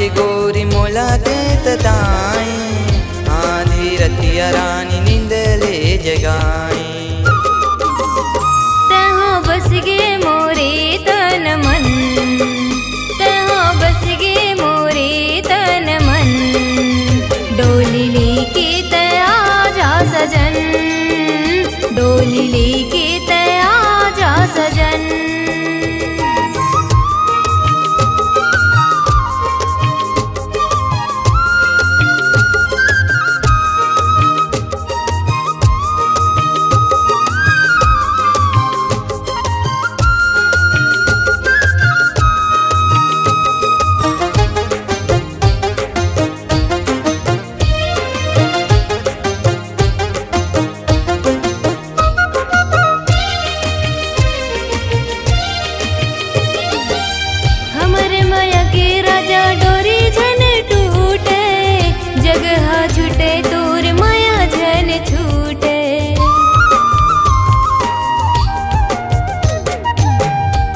के गोरी मोला ते सताई, आधी रतिया रानी नींद ले जगाई। तहाँ बस गे मोरे तन मन, तहाँ बस गे मोरे तन मन, डोली लेके तया जा सजन, डोली लेके तया जा सजन। छूटे तोर माया झन छूटे,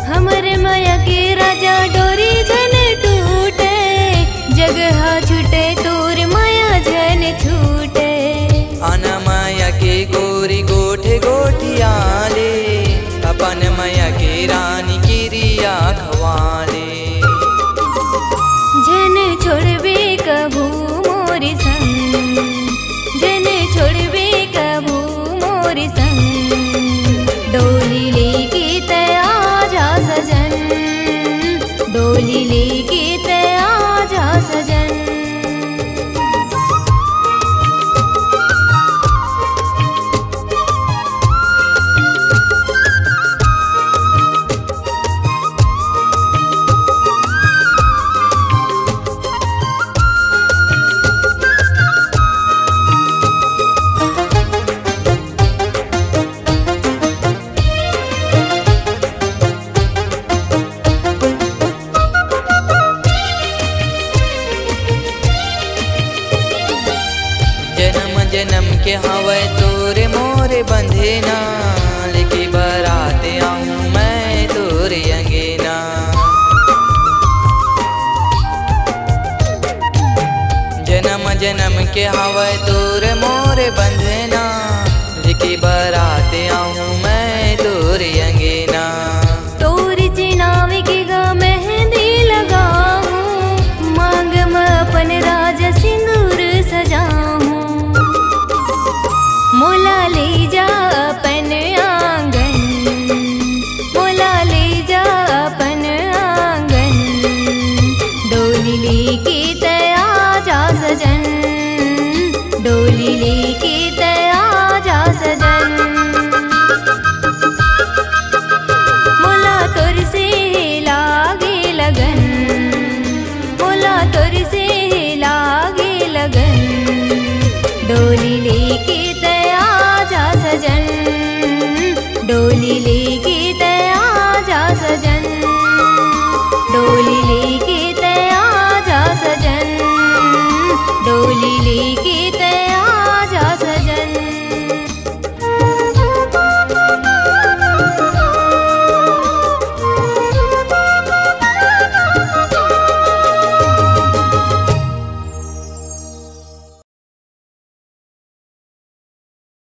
हमरे माया के राजा डोरी झन टूटे, जगह छूटे तोर माया झन छूटे। आना माया के गोरी गोठे गोठिया ले, अपन माया के रानी गिरिया खवाले। झन छोड़बे कभू मोरी संग, जन छोड़बे कभू मोरी संग, डोली लेके तया जा सजन, डोली लेके तया जा सजन। जन्म जन्म के हवै तोरे मोरे बंधेना, लेके बारात आऊं मैं तोरे अंगेना। जन्म जन्म के हवै तोरे मोरे बंधेना, लेके बारात आऊं मैं तोरे अंगेना। तोरी चिनावे के गा मेहंदी लगाऊं, मांग में अपन राज सिंदूर सजाऊं। मोला ले जा अपन आंगन, मोला ले जा अपन आंगन, डोली लेके तया जा सजन, डोली ले